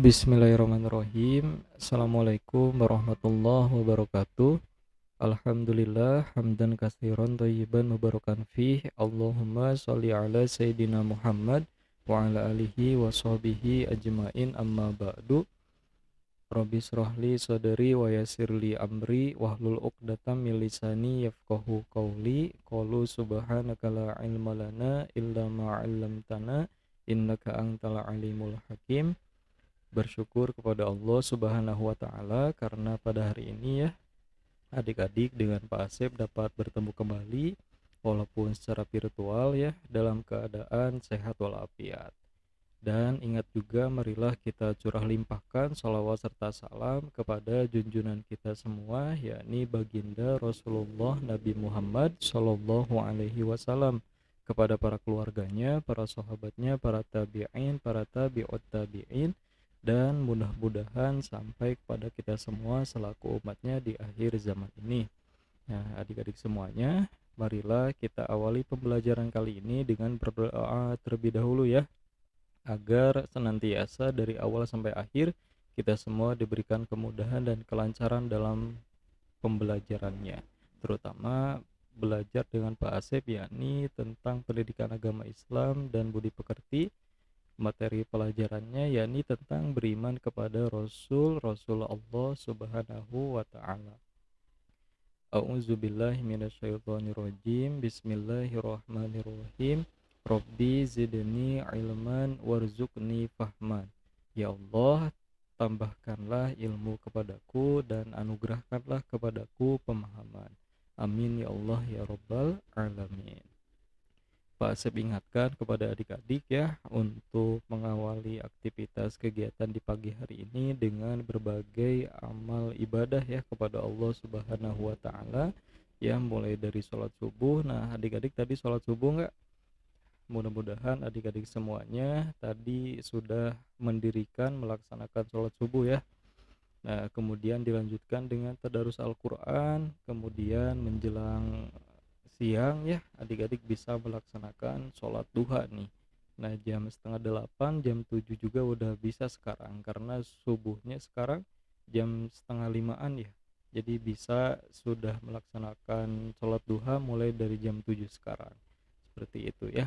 Bismillahirrahmanirrahim. Assalamualaikum warahmatullahi wabarakatuh. Alhamdulillah hamdan katsiran thayyiban mubarakan fih. Allahumma sholli ala sayyidina Muhammad wa ala alihi wa sahbihi ajmain, amma ba'du. Rabbi shrahli sadri wa yassirli amri wahlul 'uqdatam min lisani yafqahu qawli. Qalu subhanaka la ilma lana illa ma 'allamtana innaka antal alimul hakim. Bersyukur kepada Allah Subhanahu wa taala karena pada hari ini ya adik-adik dengan Pak Asep dapat bertemu kembali walaupun secara virtual ya, dalam keadaan sehat walafiat. Dan ingat juga, marilah kita curah limpahkan salawat serta salam kepada junjungan kita semua, yakni baginda Rasulullah Nabi Muhammad Shallallahu Alaihi Wasallam, kepada para keluarganya, para sahabatnya, para tabi'in, para tabi'ut tabi'in, dan mudah-mudahan sampai kepada kita semua selaku umatnya di akhir zaman ini. Nah, adik-adik semuanya, marilah kita awali pembelajaran kali ini dengan berdoa terlebih dahulu ya, agar senantiasa dari awal sampai akhir kita semua diberikan kemudahan dan kelancaran dalam pembelajarannya, terutama belajar dengan Pak Asep, yakni tentang pendidikan agama Islam dan budi pekerti. Materi pelajarannya yakni tentang beriman kepada Rasul Allah Subhanahu wa taala. A'udzubillahi minasyaitonirrajim. Bismillahirrahmanirrahim. Rabbi zidni ilman warzuqni fahman. Ya Allah, tambahkanlah ilmu kepadaku dan anugerahkanlah kepadaku pemahaman. Amin ya Allah ya rabbal alamin. Pak Asep ingatkan kepada adik-adik ya, untuk mengawali aktivitas kegiatan di pagi hari ini dengan berbagai amal ibadah ya kepada Allah Subhanahu wa taala ya, mulai dari sholat subuh. Nah, adik-adik tadi sholat subuh enggak? Mudah-mudahan adik-adik semuanya tadi sudah melaksanakan sholat subuh ya. Nah, kemudian dilanjutkan dengan tadarus Al-Quran, kemudian menjelang siang ya adik-adik bisa melaksanakan sholat duha nih. Nah, jam setengah 8, jam 7 juga udah bisa sekarang, karena subuhnya sekarang jam setengah 5-an ya, jadi bisa sudah melaksanakan sholat duha mulai dari jam 7 sekarang, seperti itu ya.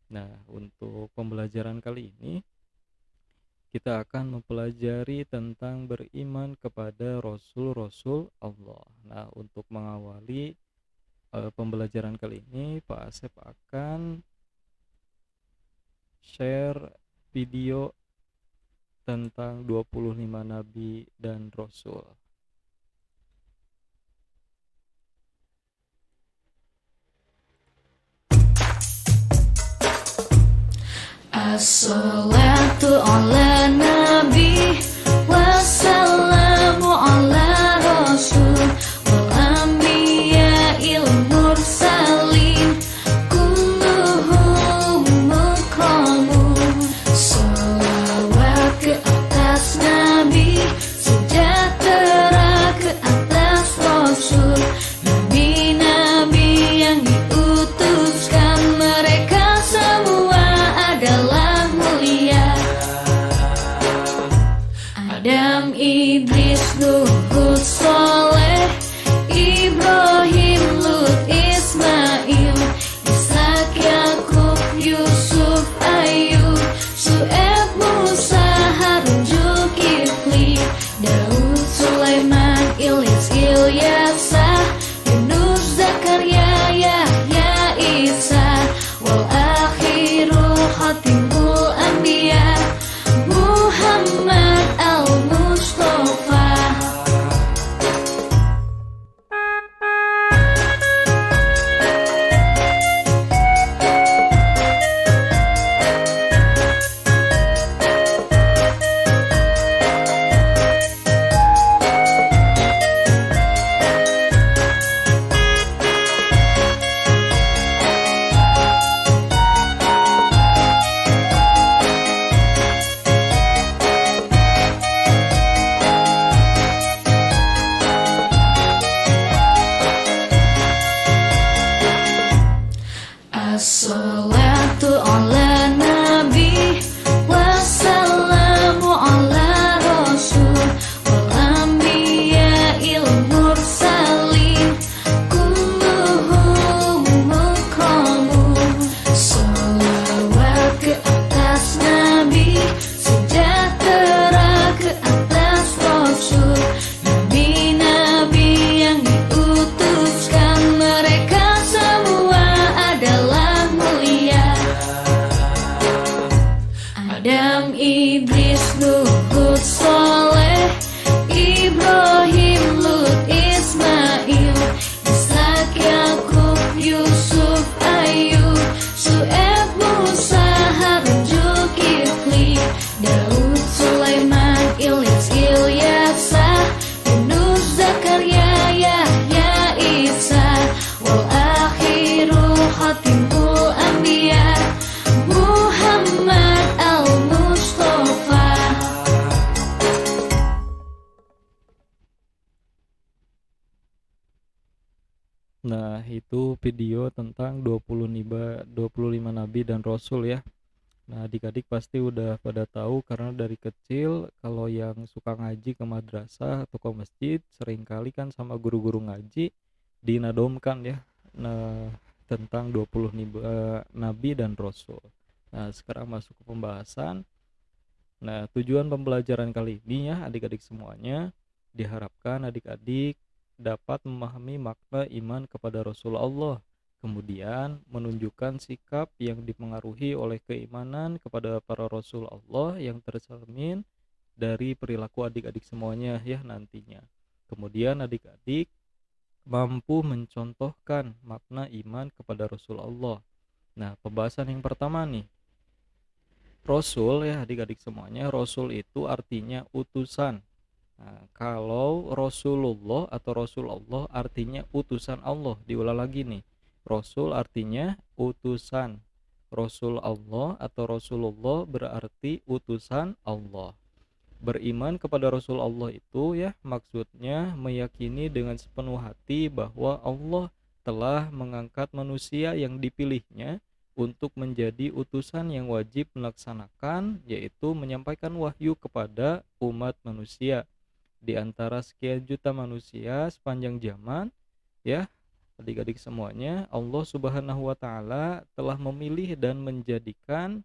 Nah, untuk pembelajaran kali ini kita akan mempelajari tentang beriman kepada Rasul Allah. Nah, untuk mengawali pembelajaran kali ini, Pak Asep akan share video tentang 25 nabi dan rasul. As-salatu ala nabi wassalamu ala rasul wal anbiya'il mursalin kulluhum mukramun. Salawat ke atas nabi, sejahtera ke atas rasul, nabi-nabi yang diutuskan, mereka semua adalah mulia. Adam, Idris, Nuh, Hud, Saleh, Ibrahim, Lut, Ismail, Ishak, Yakub, Yusuf, Ayub, Syu'aib, Musa, Harun, Zulkifli, Daud, Sulaiman, Ilyas, Ilyasa, Yunus, Zakaria, Yahya, Isa, wal akhirul khatimul anbiya, Muhammad al-Mustafa. Nah, itu video tentang 25 nabi dan rasul ya. Nah, adik-adik pasti udah pada tahu karena dari kecil kalau yang suka ngaji ke madrasah atau ke masjid seringkali kan sama guru-guru ngaji dinadomkan ya. Nah, tentang 20 nabi dan rasul. Nah, sekarang masuk ke pembahasan. Nah, tujuan pembelajaran kali ini ya adik-adik semuanya diharapkan adik-adik dapat memahami makna iman kepada Rasulullah, kemudian menunjukkan sikap yang dipengaruhi oleh keimanan kepada para Rasul Allah yang tercermin dari perilaku adik-adik semuanya ya nantinya. Kemudian adik-adik mampu mencontohkan makna iman kepada Rasulullah. Nah, pembahasan yang pertama nih, Rasul ya adik-adik semuanya, Rasul itu artinya utusan. Nah, kalau Rasulullah atau Rasulullah artinya utusan Allah. Diulang lagi nih. Rasul artinya utusan. Rasul Allah atau Rasulullah berarti utusan Allah. Beriman kepada Rasul Allah itu ya maksudnya meyakini dengan sepenuh hati bahwa Allah telah mengangkat manusia yang dipilihnya untuk menjadi utusan yang wajib melaksanakan, yaitu menyampaikan wahyu kepada umat manusia di antara sekian juta manusia sepanjang zaman ya. Adik-adik semuanya, Allah Subhanahu wa taala telah memilih dan menjadikan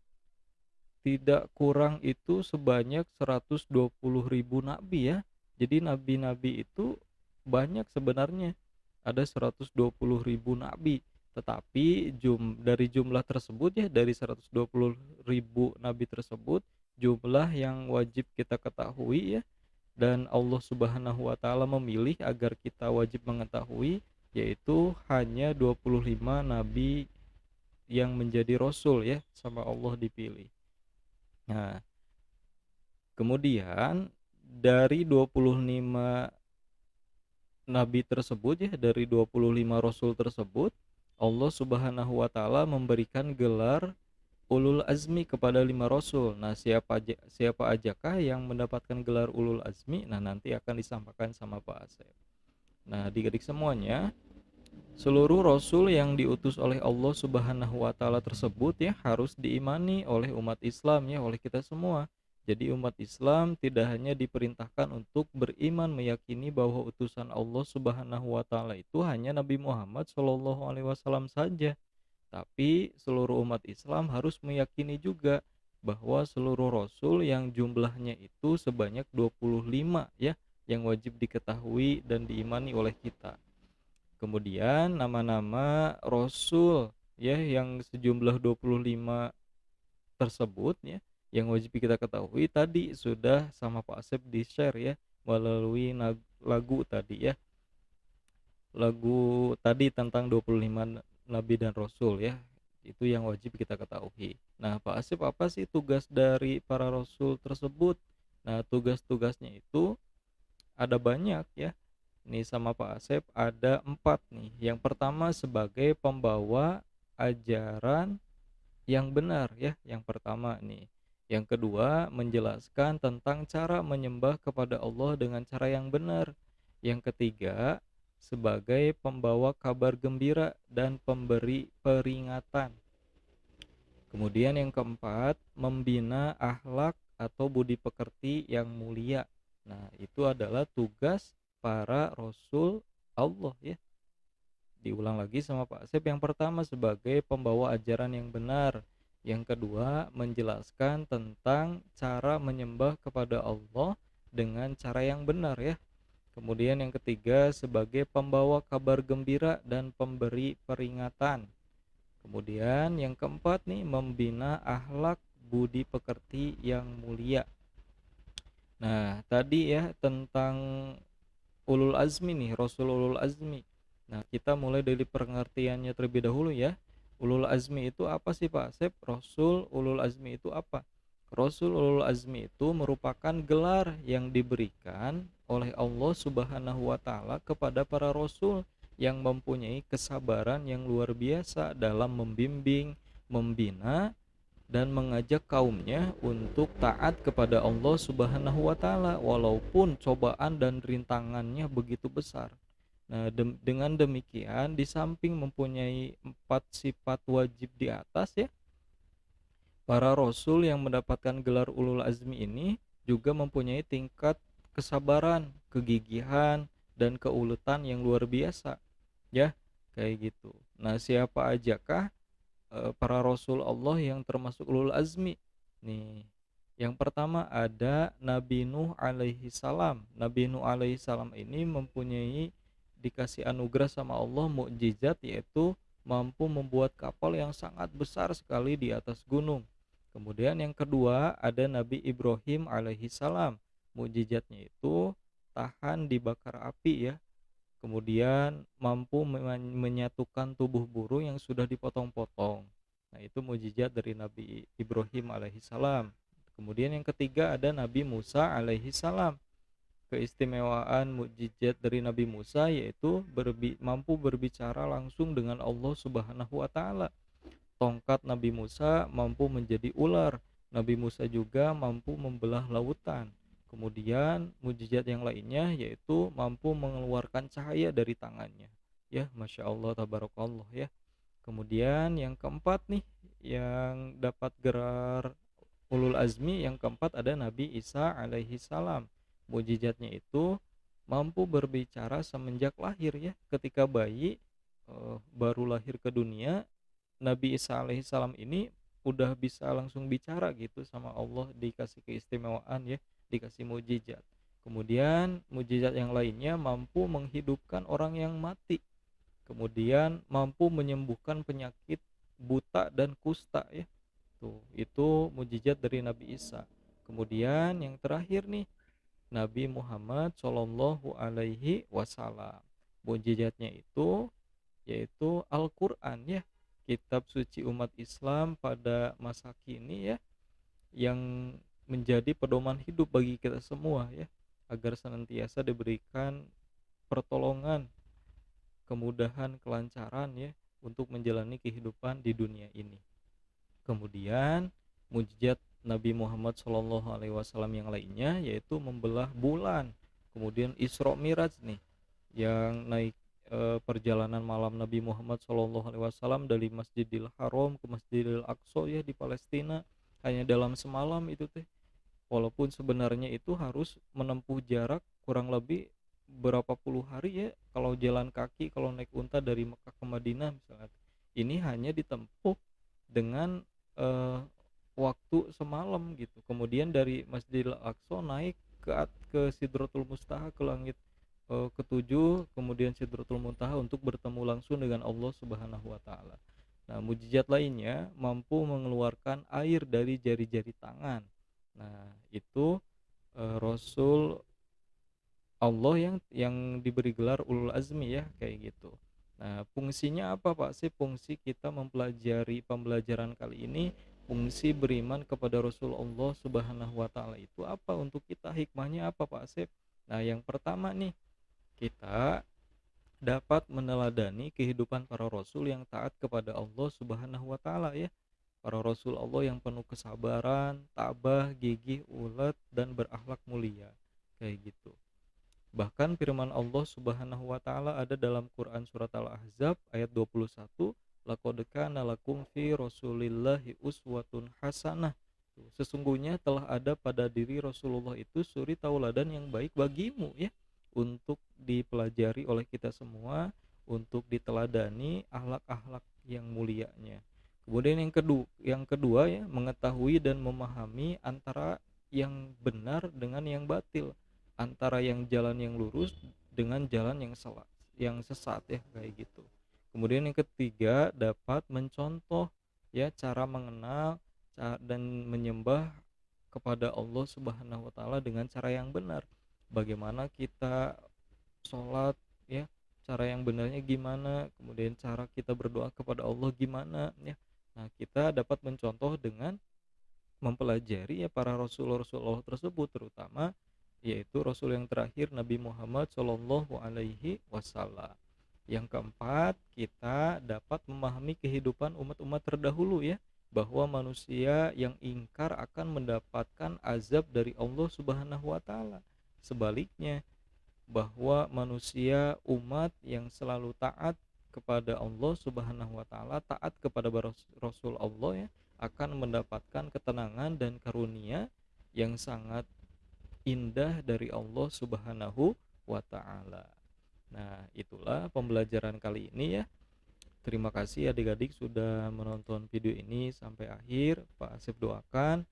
tidak kurang itu sebanyak 120.000 nabi ya. Jadi nabi-nabi itu banyak sebenarnya. Ada 120.000 nabi. Tetapi dari jumlah tersebut ya, dari 120.000 nabi tersebut, jumlah yang wajib kita ketahui ya, dan Allah Subhanahu wa taala memilih agar kita wajib mengetahui, yaitu hanya 25 nabi yang menjadi rasul ya, sama Allah dipilih. Nah, kemudian dari 25 nabi tersebut ya, dari 25 rasul tersebut, Allah Subhanahu wa taala memberikan gelar ulul azmi kepada 5 rasul. Nah, siapa ajakah yang mendapatkan gelar ulul azmi? Nah, nanti akan disampaikan sama Pak Asep. Nah, adik-adik semuanya, seluruh rasul yang diutus oleh Allah Subhanahu wa taala tersebut ya harus diimani oleh umat Islam ya, oleh kita semua. Jadi umat Islam tidak hanya diperintahkan untuk beriman meyakini bahwa utusan Allah Subhanahu wa taala itu hanya Nabi Muhammad Shallallahu alaihi wasallam saja, tapi seluruh umat Islam harus meyakini juga bahwa seluruh rasul yang jumlahnya itu sebanyak 25 ya, yang wajib diketahui dan diimani oleh kita. Kemudian nama-nama rasul ya yang sejumlah 25 tersebut ya, yang wajib kita ketahui tadi sudah sama Pak Asep di-share ya melalui lagu tadi ya. Lagu tadi tentang 25 nabi dan rasul ya. Itu yang wajib kita ketahui. Nah, Pak Asep, apa sih tugas dari para rasul tersebut? Nah, tugas-tugasnya itu ada banyak ya. Nih sama Pak Asep ada 4 nih. Yang pertama sebagai pembawa ajaran yang benar ya, yang pertama nih. Yang kedua menjelaskan tentang cara menyembah kepada Allah dengan cara yang benar. Yang ketiga sebagai pembawa kabar gembira dan pemberi peringatan. Kemudian yang keempat membina akhlak atau budi pekerti yang mulia. Nah, itu adalah tugas para rasul Allah ya. Diulang lagi sama Pak Asep, yang pertama sebagai pembawa ajaran yang benar, yang kedua menjelaskan tentang cara menyembah kepada Allah dengan cara yang benar ya, kemudian yang ketiga sebagai pembawa kabar gembira dan pemberi peringatan, kemudian yang keempat nih membina akhlak budi pekerti yang mulia. Nah, tadi ya tentang ulul azmi nih, rasul ulul azmi. Nah, kita mulai dari pengertiannya terlebih dahulu ya. Ulul azmi itu apa sih Pak Asep? Rasul ulul azmi itu apa? Rasul ulul azmi itu merupakan gelar yang diberikan oleh Allah Subhanahu wa taala kepada para rasul yang mempunyai kesabaran yang luar biasa dalam membimbing, membina dan mengajak kaumnya untuk taat kepada Allah Subhanahu wa taala walaupun cobaan dan rintangannya begitu besar. Nah, dengan demikian di samping mempunyai 4 sifat wajib di atas ya, para rasul yang mendapatkan gelar ulul azmi ini juga mempunyai tingkat kesabaran, kegigihan, dan keuletan yang luar biasa ya, kayak gitu. Nah, siapa ajakah para rasul Allah yang termasuk ulul azmi? Nih, yang pertama ada Nabi Nuh alaihi salam. Nabi Nuh alaihi salam ini mempunyai dikasih anugerah sama Allah mukjizat, yaitu mampu membuat kapal yang sangat besar sekali di atas gunung. Kemudian yang kedua ada Nabi Ibrahim alaihi salam. Mukjizatnya itu tahan dibakar api ya. Kemudian mampu menyatukan tubuh burung yang sudah dipotong-potong. Nah, itu mukjizat dari Nabi Ibrahim alaihi salam. Kemudian yang ketiga ada Nabi Musa alaihi salam. Keistimewaan mukjizat dari Nabi Musa yaitu mampu berbicara langsung dengan Allah Subhanahu wa taala. Tongkat Nabi Musa mampu menjadi ular. Nabi Musa juga mampu membelah lautan. Kemudian mukjizat yang lainnya yaitu mampu mengeluarkan cahaya dari tangannya. Ya, Masya Allah, tabarakallah ya. Kemudian yang keempat nih, yang dapat gelar ulul azmi yang keempat ada Nabi Isa alaihi salam. Mukjizatnya itu mampu berbicara semenjak lahir ya. Ketika bayi baru lahir ke dunia, Nabi Isa alaihi salam ini udah bisa langsung bicara gitu sama Allah, dikasih keistimewaan ya, dikasih mujizat. Kemudian mujizat yang lainnya mampu menghidupkan orang yang mati. Kemudian mampu menyembuhkan penyakit buta dan kusta ya. Tuh, itu mujizat dari Nabi Isa. Kemudian yang terakhir nih, Nabi Muhammad Shallallahu alaihi wasallam. Mujizatnya itu yaitu Al-Qur'an ya, kitab suci umat Islam pada masa kini ya, yang menjadi pedoman hidup bagi kita semua ya, agar senantiasa diberikan pertolongan, kemudahan, kelancaran ya untuk menjalani kehidupan di dunia ini. Kemudian mujizat Nabi Muhammad SAW yang lainnya yaitu membelah bulan. Kemudian Isra Miraj nih, yang naik perjalanan malam Nabi Muhammad SAW dari Masjidil Haram ke Masjidil Aqsa ya di Palestina hanya dalam semalam itu teh. Walaupun sebenarnya itu harus menempuh jarak kurang lebih berapa puluh hari ya, kalau jalan kaki, kalau naik unta dari Mekah ke Madinah misalnya. Ini hanya ditempuh dengan waktu semalam gitu. Kemudian dari Masjidil Aqsa naik ke Sidratul Muntaha, ke langit ketujuh, kemudian Sidratul Muntaha untuk bertemu langsung dengan Allah Subhanahu wa taala. Nah, mujizat lainnya mampu mengeluarkan air dari jari-jari tangan. Nah, itu Rasul Allah yang diberi gelar ulul azmi ya, kayak gitu. Nah, fungsinya apa Pak sih? Fungsi kita mempelajari pembelajaran kali ini, fungsi beriman kepada Rasul Allah Subhanahu wa taala itu apa untuk kita? Hikmahnya apa Pak Asep? Nah, yang pertama nih, kita dapat meneladani kehidupan para rasul yang taat kepada Allah Subhanahu wa taala ya. Para rasul Allah yang penuh kesabaran, tabah, gigih, ulet, dan berakhlak mulia. Kayak gitu. Bahkan firman Allah Subhanahu wa taala ada dalam Quran surat Al-Ahzab ayat 21, laqad kana lakum fi Rasulillahi uswatun hasanah. Sesungguhnya telah ada pada diri Rasulullah itu suri tauladan yang baik bagimu ya, untuk dipelajari oleh kita semua, untuk diteladani akhlak-akhlak yang mulianya. Kemudian yang kedua ya, mengetahui dan memahami antara yang benar dengan yang batil, antara yang jalan yang lurus dengan jalan yang sesat ya, kayak gitu. Kemudian yang ketiga, dapat mencontoh ya cara mengenal dan menyembah kepada Allah Subhanahu wa taala dengan cara yang benar. Bagaimana kita sholat ya, cara yang benarnya gimana, kemudian cara kita berdoa kepada Allah gimana ya. Nah, kita dapat mencontoh dengan mempelajari ya para rasul-rasul Allah tersebut, terutama yaitu Rasul yang terakhir Nabi Muhammad Shallallahu alaihi wasallam. Yang keempat, kita dapat memahami kehidupan umat-umat terdahulu ya, bahwa manusia yang ingkar akan mendapatkan azab dari Allah Subhanahu wa taala. Sebaliknya, bahwa manusia umat yang selalu taat kepada Allah Subhanahu wa taala, taat kepada Rasul Allah ya, akan mendapatkan ketenangan dan karunia yang sangat indah dari Allah Subhanahu wa taala. Nah, itulah pembelajaran kali ini ya. Terima kasih adik-adik sudah menonton video ini sampai akhir. Pak Asep doakan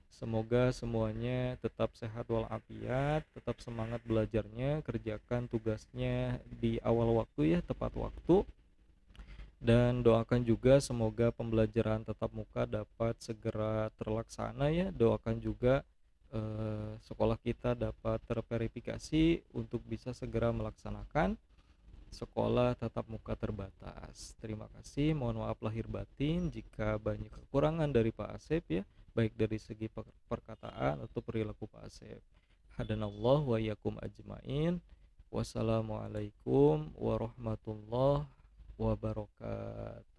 semoga semuanya tetap sehat walafiat, tetap semangat belajarnya, kerjakan tugasnya di awal waktu ya, tepat waktu. Dan doakan juga semoga pembelajaran tatap muka dapat segera terlaksana ya. Doakan juga sekolah kita dapat terverifikasi untuk bisa segera melaksanakan sekolah tatap muka terbatas. Terima kasih, mohon maaf lahir batin jika banyak kekurangan dari Pak Asep ya, baik dari segi perkataan atau perilaku Pak Asep. Hadanallah wa yakum ajmain. Wassalamualaikum warahmatullahi wabarakatuh.